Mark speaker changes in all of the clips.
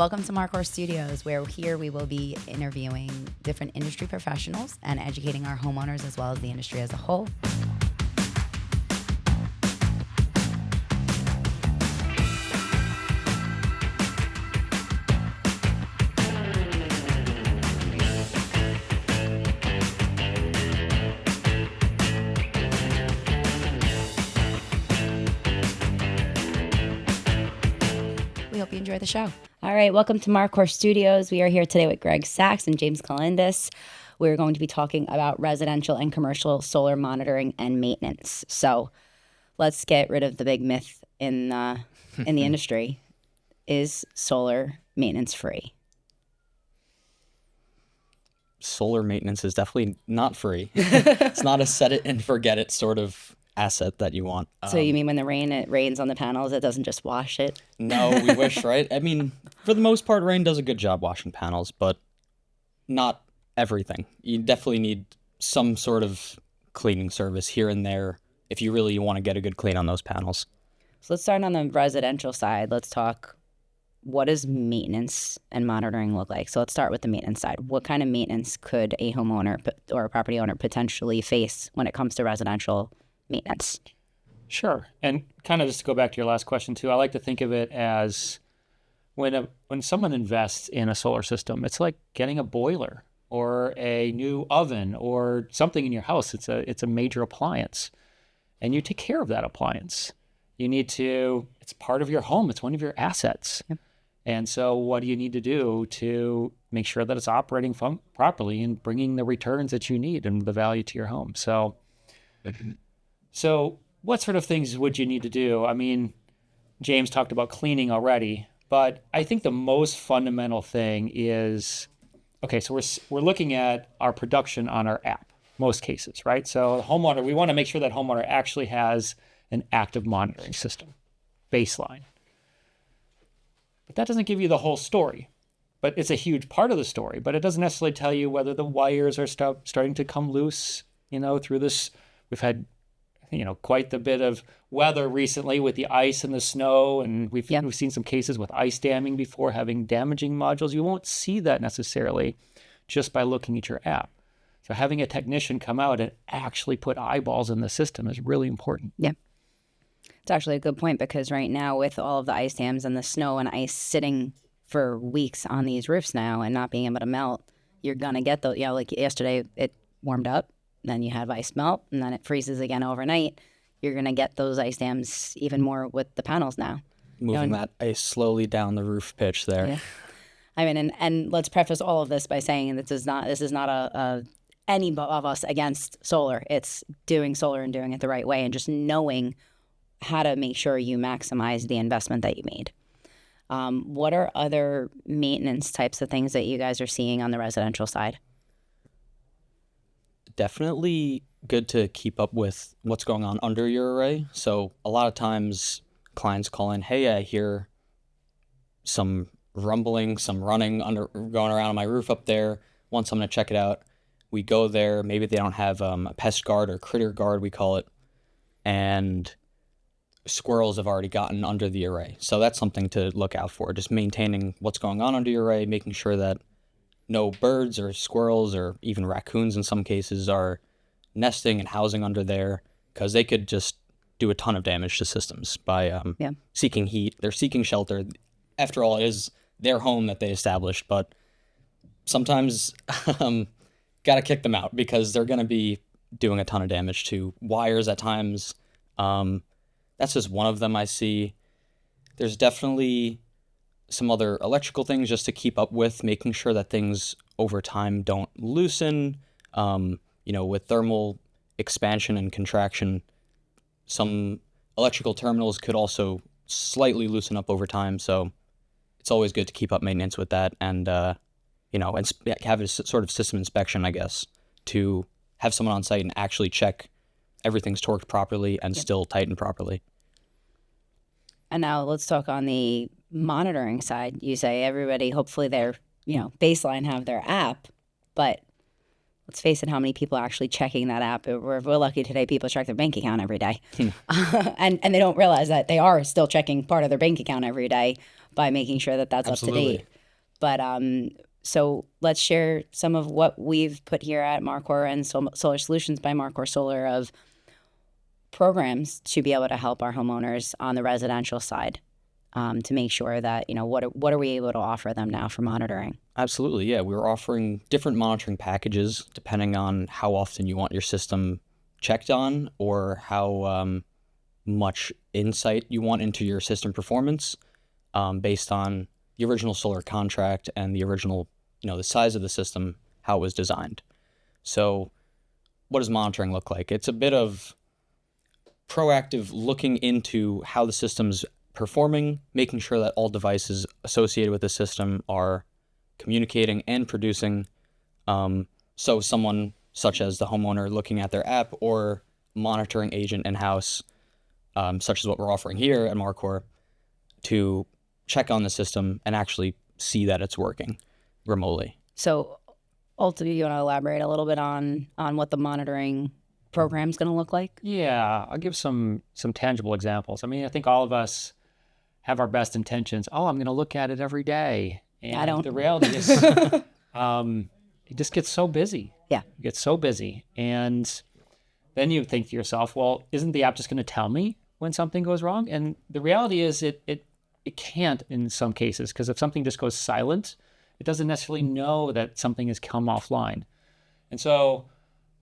Speaker 1: Welcome to Marcor Studios, where here we will be interviewing different industry professionals and educating our homeowners as well as the industry as a whole. We hope you enjoy the show. All right, welcome to Marcor Studios. We are here today with Sachs and James Callindes. We're going to be talking about residential and commercial solar monitoring and maintenance. So let's get rid of the big myth in the industry. Is solar maintenance free?
Speaker 2: Solar maintenance is definitely not free. It's not a set it and forget it sort of asset that you want.
Speaker 1: So you mean when it rains on the panels, it doesn't just wash it?
Speaker 2: No, we wish, right? I mean, for the most part, rain does a good job washing panels, but not everything. You definitely need some sort of cleaning service here and there if you really want to get a good clean on those panels.
Speaker 1: So let's start on the residential side. Let's talk, what does maintenance and monitoring look like? So let's start with the maintenance side. What kind of maintenance could a homeowner or a property owner potentially face when it comes to residential maintenance?
Speaker 3: Sure. And kind of just to go back to your last question too, I like to think of it as when someone invests in a solar system, it's like getting a boiler or a new oven or something in your house. It's a major appliance, and you take care of that appliance. It's part of your home. It's one of your assets. Yep. And so what do you need to do to make sure that it's operating properly and bringing the returns that you need and the value to your home? So what sort of things would you need to do? I mean, James talked about cleaning already, but I think the most fundamental thing is, okay, so we're looking at our production on our app, most cases, right? So the homeowner, we want to make sure that homeowner actually has an active monitoring system, baseline. But that doesn't give you the whole story, but it's a huge part of the story, but it doesn't necessarily tell you whether the wires are starting to come loose, through this. We've had quite the bit of weather recently with the ice and the snow, and we've seen some cases with ice damming before having damaging modules. You won't see that necessarily just by looking at your app. So having a technician come out and actually put eyeballs in the system is really important.
Speaker 1: Yeah. It's actually a good point, because right now with all of the ice dams and the snow and ice sitting for weeks on these roofs now and not being able to melt, you're going to get those, like yesterday it warmed up, then you have ice melt, and then it freezes again overnight. You're going to get those ice dams even more with the panels now.
Speaker 2: Moving that ice slowly down the roof pitch there.
Speaker 1: Yeah. I mean, and let's preface all of this by saying this is not any of us against solar. It's doing solar and doing it the right way and just knowing how to make sure you maximize the investment that you made. What are other maintenance types of things that you guys are seeing on the residential side?
Speaker 2: Definitely good to keep up with what's going on under your array. So a lot of times clients call in, hey, I hear some rumbling, some running going around on my roof up there. Once I'm going to check it out, we go there. Maybe they don't have a pest guard or critter guard, we call it. And squirrels have already gotten under the array. So that's something to look out for. Just maintaining what's going on under your array, making sure that no birds or squirrels or even raccoons in some cases are nesting and housing under there, because they could just do a ton of damage to systems by seeking heat. They're seeking shelter. After all, it is their home that they established, but sometimes got to kick them out because they're going to be doing a ton of damage to wires at times. That's just one of them I see. There's definitely some other electrical things just to keep up with, making sure that things over time don't loosen. With thermal expansion and contraction, some electrical terminals could also slightly loosen up over time. So it's always good to keep up maintenance with that and, have a sort of system inspection, I guess, to have someone on site and actually check everything's torqued properly and still tightened properly.
Speaker 1: And now let's talk on the monitoring side. You say everybody, hopefully they're, baseline have their app, but let's face it, how many people are actually checking that app? We're lucky today people check their bank account every day. And they don't realize that they are still checking part of their bank account every day by making sure that that's
Speaker 2: Absolutely.
Speaker 1: up to date. But so let's share some of what we've put here at Marcor and Solar Solutions by Marcor Solar of programs to be able to help our homeowners on the residential side, to make sure that, what are we able to offer them now for monitoring?
Speaker 2: Absolutely, yeah. We're offering different monitoring packages depending on how often you want your system checked on or how much insight you want into your system performance, based on the original solar contract and the original, the size of the system, how it was designed. So what does monitoring look like? It's a bit of proactive looking into how the system's performing, making sure that all devices associated with the system are communicating and producing. So someone such as the homeowner looking at their app or monitoring agent in-house, such as what we're offering here at Marcor, to check on the system and actually see that it's working remotely.
Speaker 1: So ultimately, you want to elaborate a little bit on what the monitoring program's going to look like?
Speaker 3: Yeah, I'll give some tangible examples. I mean, I think all of us have our best intentions. Oh, I'm going to look at it every day. And
Speaker 1: I don't.
Speaker 3: The reality is, it just gets so busy.
Speaker 1: Yeah.
Speaker 3: It gets so busy. And then you think to yourself, well, isn't the app just going to tell me when something goes wrong? And the reality is it can't in some cases, because if something just goes silent, it doesn't necessarily know that something has come offline. And so,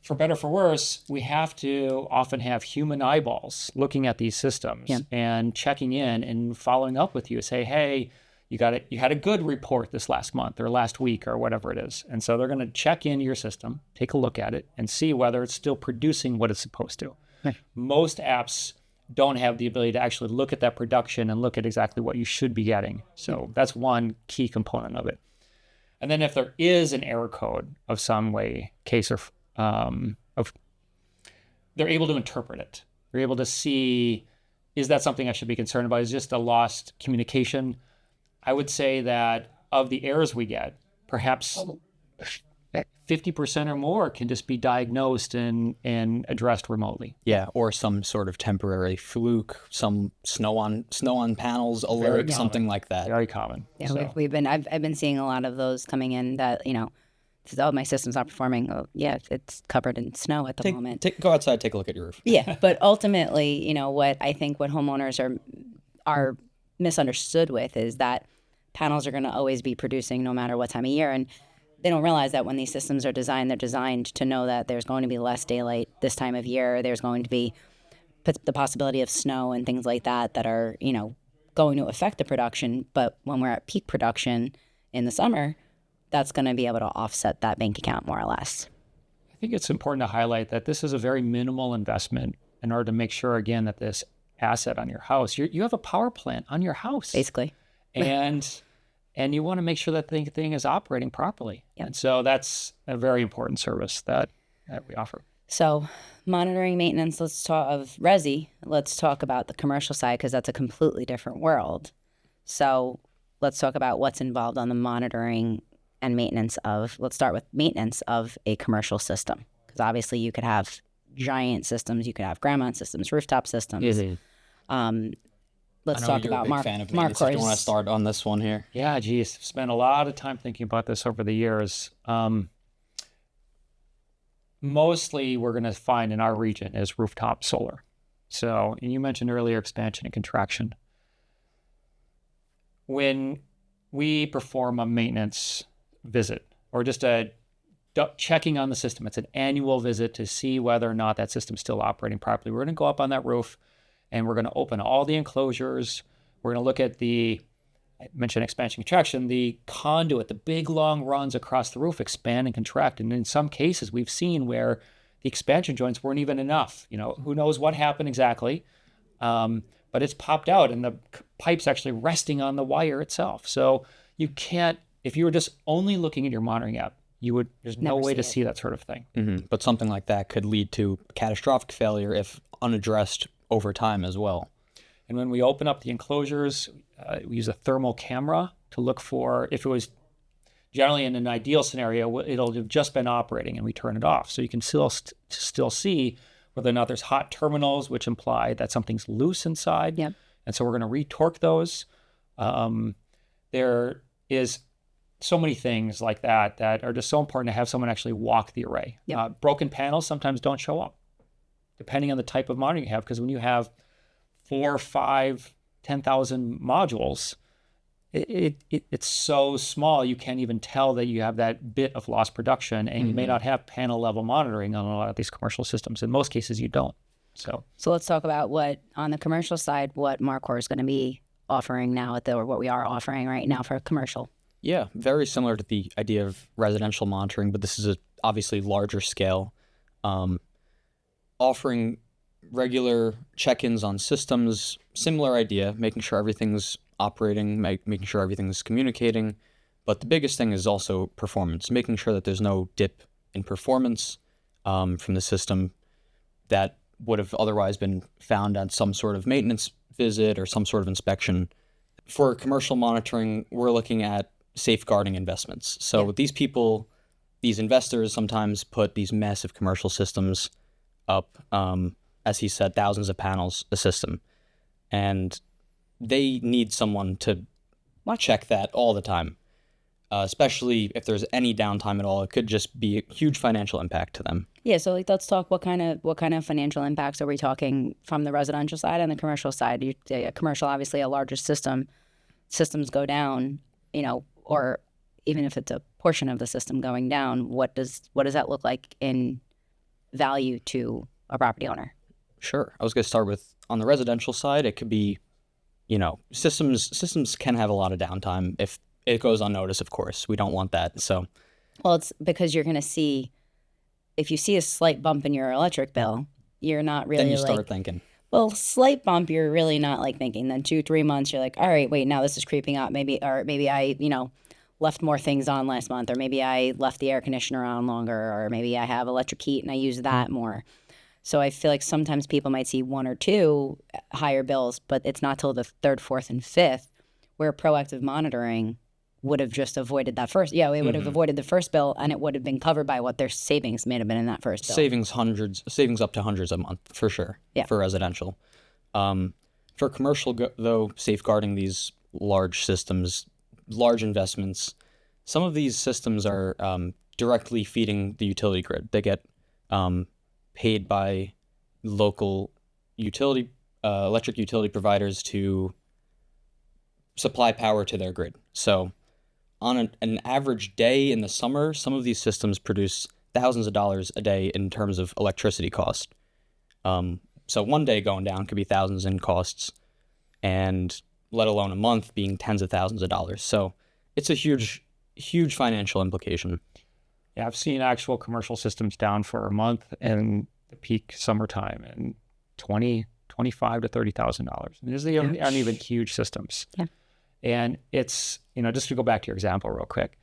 Speaker 3: for better or for worse, we have to often have human eyeballs looking at these systems and checking in and following up with you. Say, hey, you had a good report this last month or last week or whatever it is. And so they're going to check in your system, take a look at it, and see whether it's still producing what it's supposed to. Most apps don't have the ability to actually look at that production and look at exactly what you should be getting. So that's one key component of it. And then if there is an error code of some way, case or they're able to interpret it. They're able to see, is that something I should be concerned about? Is it just a lost communication? I would say that of the errors we get, perhaps 50% or more can just be diagnosed and addressed remotely.
Speaker 2: Yeah, or some sort of temporary fluke, some snow on panels alert, something like that.
Speaker 3: Very common.
Speaker 1: Yeah,
Speaker 3: So,
Speaker 1: I've been seeing a lot of those coming in that, oh, my system's not performing. Oh, yeah, it's covered in snow at the moment.
Speaker 2: Go outside, take a look at your roof.
Speaker 1: Yeah, but ultimately, what homeowners are misunderstood with is that panels are going to always be producing no matter what time of year. And they don't realize that when these systems are designed, they're designed to know that there's going to be less daylight this time of year. There's going to be the possibility of snow and things like that are, going to affect the production. But when we're at peak production in the summer, that's going to be able to offset that bank account more or less.
Speaker 3: I think it's important to highlight that this is a very minimal investment in order to make sure, again, that this asset on your house, you have a power plant on your house.
Speaker 1: Basically.
Speaker 3: And you want to make sure that thing is operating properly.
Speaker 1: Yep.
Speaker 3: And so that's a very important service that we offer.
Speaker 1: So monitoring maintenance, let's talk of resi. Let's talk about the commercial side because that's a completely different world. So let's talk about what's involved on the monitoring and maintenance of, let's start with maintenance of a commercial system. Because obviously you could have giant systems, you could have ground mount systems, rooftop systems.
Speaker 2: Mm-hmm.
Speaker 1: Let's talk about
Speaker 2: Marcor. Do you want to start on this one here?
Speaker 3: Yeah, geez, spent a lot of time thinking about this over the years. Mostly we're going to find in our region is rooftop solar. So, and you mentioned earlier expansion and contraction. When we perform a maintenance visit or just a checking on the system, it's an annual visit to see whether or not that system's still operating properly. We're going to go up on that roof and we're going to open all the enclosures. We're going to look at I mentioned expansion contraction, the conduit, the big long runs across the roof expand and contract. And in some cases, we've seen where the expansion joints weren't even enough. Who knows what happened exactly, but it's popped out and the pipe's actually resting on the wire itself. So you can't, if you were just only looking at your monitoring app, there's no way to see that sort of thing.
Speaker 2: Mm-hmm. But something like that could lead to catastrophic failure if unaddressed over time as well.
Speaker 3: And when we open up the enclosures, we use a thermal camera to look for, if it was generally in an ideal scenario, it'll have just been operating and we turn it off. So you can still see whether or not there's hot terminals, which imply that something's loose inside.
Speaker 1: Yep.
Speaker 3: And so we're going to retorque those. There is so many things like that that are just so important to have someone actually walk the array.
Speaker 1: Yep.
Speaker 3: Broken panels sometimes don't show up, depending on the type of monitor you have, because when you have 4, 5, 10,000 modules, it's so small you can't even tell that you have that bit of lost production, and you may not have panel level monitoring on a lot of these commercial systems. In most cases, you don't. So
Speaker 1: let's talk about what on the commercial side, what Marcor is going to be offering now or what we are offering right now for commercial.
Speaker 2: Yeah, very similar to the idea of residential monitoring, but this is a obviously larger scale, offering regular check-ins on systems, similar idea, making sure everything's operating, making sure everything's communicating. But the biggest thing is also performance, making sure that there's no dip in performance from the system that would have otherwise been found at some sort of maintenance visit or some sort of inspection. For commercial monitoring, we're looking at safeguarding investments. So these people, these investors sometimes put these massive commercial systems up, as he said, thousands of panels a system. And they need someone to check that all the time, especially if there's any downtime at all. It could just be a huge financial impact to them.
Speaker 1: Yeah, so let's talk what kind of financial impacts are we talking from the residential side and the commercial side? Commercial, obviously, a larger systems go down, or even if it's a portion of the system going down, what does that look like in value to a property owner?
Speaker 2: Sure. I was going to start with, on the residential side, it could be, systems can have a lot of downtime if it goes unnoticed, of course. We don't want that. So,
Speaker 1: well, it's because you're going to see, if you see a slight bump in your electric bill, you're not really
Speaker 2: then you start thinking.
Speaker 1: Well, slight bump, you're really not thinking. Then 2-3 months, you're like, all right, wait, now this is creeping up. Maybe I, left more things on last month, or maybe I left the air conditioner on longer, or maybe I have electric heat and I use that more. So I feel like sometimes people might see 1 or 2 higher bills, but it's not till the 3rd, 4th, and 5th where proactive monitoring would have just avoided that first. Yeah, it would have avoided the first bill, and it would have been covered by what their savings may have been in that first bill.
Speaker 2: Savings up to hundreds a month for sure.
Speaker 1: Yeah.
Speaker 2: For residential. For commercial, though, safeguarding these large systems, large investments, some of these systems are directly feeding the utility grid. They get paid by local electric utility providers to supply power to their grid. So on an average day in the summer, some of these systems produce thousands of dollars a day in terms of electricity cost. So one day going down could be thousands in costs, and let alone a month being tens of thousands of dollars. So it's a huge, huge financial implication.
Speaker 3: Yeah, I've seen actual commercial systems down for a month in the peak summertime, and $25,000 to $30,000. These aren't even huge systems.
Speaker 1: Yeah.
Speaker 3: And it's, just to go back to your example real quick,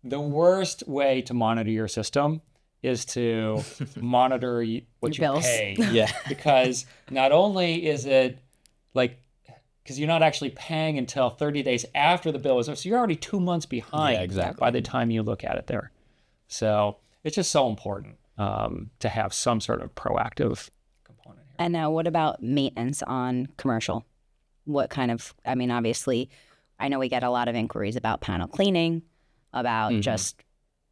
Speaker 3: the worst way to monitor your system is to monitor what you
Speaker 1: bills.
Speaker 3: pay.
Speaker 2: Yeah.
Speaker 3: Because not only is it because you're not actually paying until 30 days after the bill is over, so you're already 2 months behind.
Speaker 2: Yeah, exactly.
Speaker 3: By the time you look at it there. So it's just so important to have some sort of proactive component here.
Speaker 1: And now what about maintenance on commercial? What kind of, obviously, I know we get a lot of inquiries about panel cleaning, about just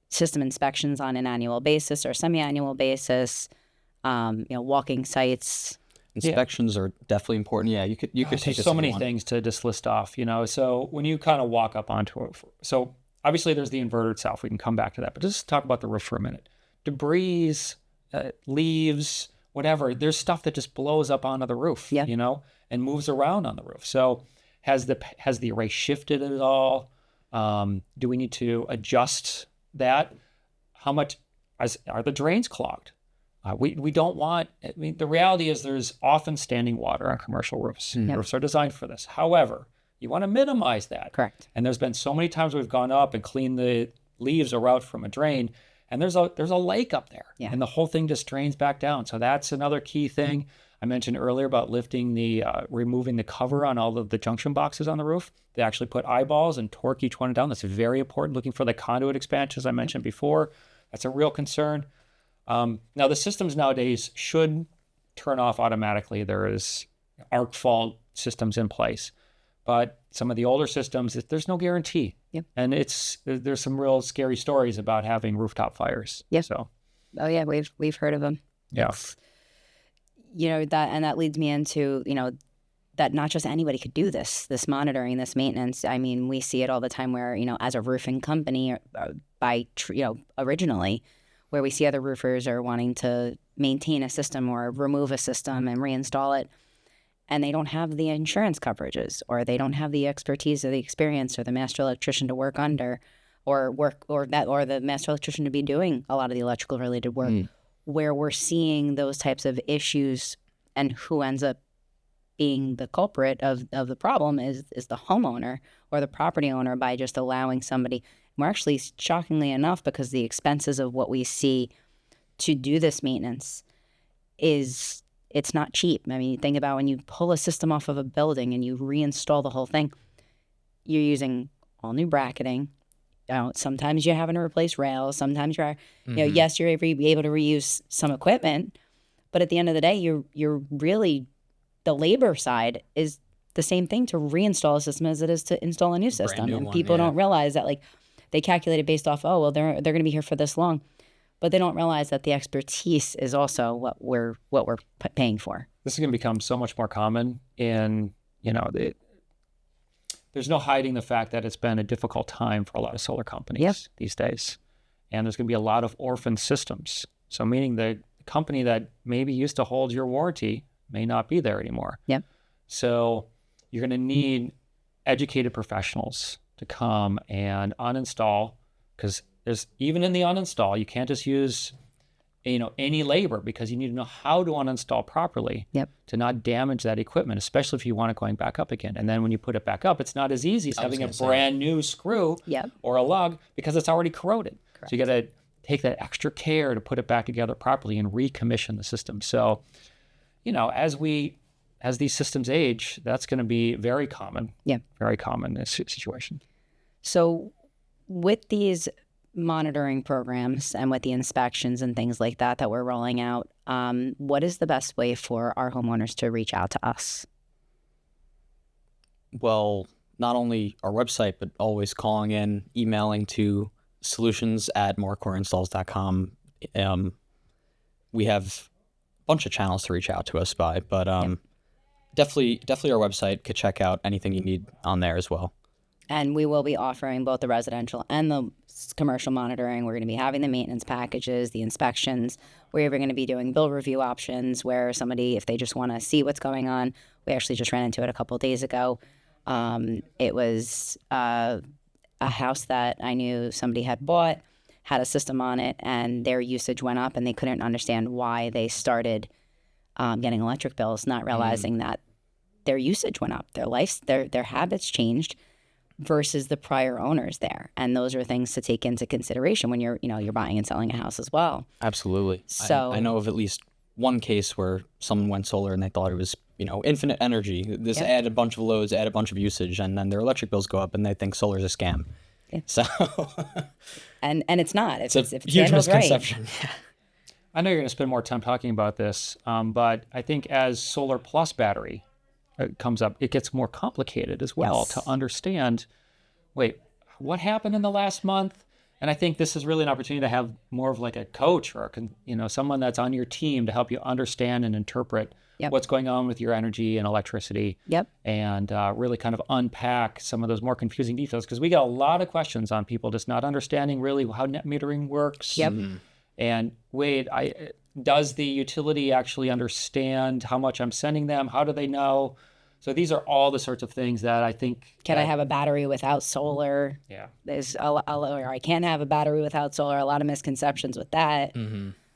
Speaker 1: system inspections on an annual basis or semi-annual basis, walking sites.
Speaker 2: Inspections are definitely important. Yeah, you could take
Speaker 3: so many things to just list off, So when you kind of walk up onto it, so obviously there's the inverter itself. We can come back to that, but just talk about the roof for a minute. Debris, leaves, whatever. There's stuff that just blows up onto the roof, and moves around on the roof. So has the array shifted at all? Do we need to adjust that? How much are the drains clogged? We don't want, the reality is there's often standing water on commercial roofs. Roofs are designed for this. However, you want to minimize that.
Speaker 1: Correct.
Speaker 3: And there's been so many times we've gone up and cleaned the leaves or out from a drain, and there's a lake up there, and the whole thing just drains back down. So that's another key thing. I mentioned earlier about removing the cover on all of the junction boxes on the roof. They actually put eyeballs and torque each one down. That's very important. Looking for the conduit expansion, as I mentioned before. That's a real concern. Now, the systems nowadays should turn off automatically. There is arc fault systems in place. But some of the older systems, there's no guarantee.
Speaker 1: Yep.
Speaker 3: And there's some real scary stories about having rooftop fires.
Speaker 1: Yep.
Speaker 3: So,
Speaker 1: oh yeah, we've heard of them.
Speaker 3: yeah.
Speaker 1: That leads me into, that not just anybody could do this monitoring, this maintenance. I mean, we see it all the time where, as a roofing company originally, where we see other roofers are wanting to maintain a system or remove a system and reinstall it, and they don't have the insurance coverages, or they don't have the expertise or the experience or the master electrician to work under, or the master electrician to be doing a lot of the electrical related work, where we're seeing those types of issues, and who ends up being the culprit of the problem is the homeowner or the property owner, by just allowing somebody. We're actually, shockingly enough, because the expenses of what we see to do this maintenance it's not cheap. I mean, think about when you pull a system off of a building and you reinstall the whole thing, you're using all new bracketing. Sometimes you're having to replace rails. Sometimes yes, you're able to reuse some equipment, but at the end of the day, you're really, the labor side is the same thing to reinstall a system as it is to install a new system. And people don't realize that, like, they calculate it based off, oh, well, they're going to be here for this long, but they don't realize that the expertise is also what we're paying for.
Speaker 3: This is going to become so much more common, and there's no hiding the fact that it's been a difficult time for a lot of solar companies these days, and there's going to be a lot of orphan systems. So meaning the company that maybe used to hold your warranty may not be there anymore.
Speaker 1: Yep.
Speaker 3: So you're going to need educated professionals to come and uninstall, because there's, even in the uninstall, you can't just use any labor, because you need to know how to uninstall properly to not damage that equipment, especially if you want it going back up again. And then when you put it back up, it's not as easy as having a brand new screw or a lug, because it's already corroded. Correct. So you got to take that extra care to put it back together properly and recommission the system. So, as these systems age, that's going to be very common. Yeah. Very common in this situation.
Speaker 1: So with these monitoring programs and with the inspections and things like that we're rolling out, what is the best way for our homeowners to reach out to us?
Speaker 2: Well, not only our website, but always calling in, emailing to solutions@marcorinstalls.com. We have a bunch of channels to reach out to us by, but definitely our website. Could check out anything you need on there as well.
Speaker 1: And we will be offering both the residential and the commercial monitoring. We're going to be having the maintenance packages, the inspections. We're even going to be doing bill review options, where somebody, if they just want to see what's going on, we actually just ran into it a couple of days ago. It was a house that I knew somebody had bought, had a system on it, and their usage went up, and they couldn't understand why they started getting electric bills, not realizing that their usage went up, their habits changed versus the prior owners there. And those are things to take into consideration when you're buying and selling a house as well.
Speaker 2: Absolutely.
Speaker 1: So
Speaker 2: I know of at least one case where someone went solar and they thought it was, infinite energy. This add a bunch of loads, add a bunch of usage, and then their electric bills go up and they think solar is a scam. Yeah. So
Speaker 1: and it's not. If it's
Speaker 2: huge misconception.
Speaker 1: Right.
Speaker 2: Yeah.
Speaker 3: I know you're going to spend more time talking about this, but I think as solar plus battery comes up, it gets more complicated as well to understand, wait, what happened in the last month? And I think this is really an opportunity to have more of like a coach or someone that's on your team to help you understand and interpret what's going on with your energy and electricity. And really kind of unpack some of those more confusing details, because we get a lot of questions on people just not understanding really how net metering works. And wait, does the utility actually understand how much I'm sending them? How do they know? So these are all the sorts of things that I think.
Speaker 1: Can I have a battery without solar? Yeah. There's or I can't have a battery without solar. A lot of misconceptions with that.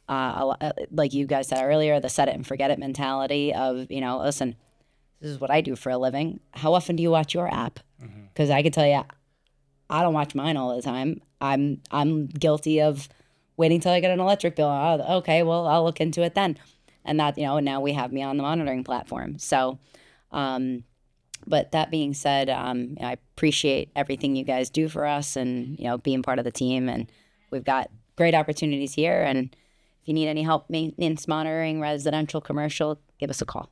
Speaker 1: Like you guys said earlier, the set it and forget it mentality of, listen, this is what I do for a living. How often do you watch your app? Because I can tell you, I don't watch mine all the time. I'm guilty of waiting till I get an electric bill. Oh, okay, well, I'll look into it then. And that, now we have me on the monitoring platform. So, but that being said, I appreciate everything you guys do for us and, being part of the team. And we've got great opportunities here. And if you need any help maintenance monitoring, residential, commercial, give us a call.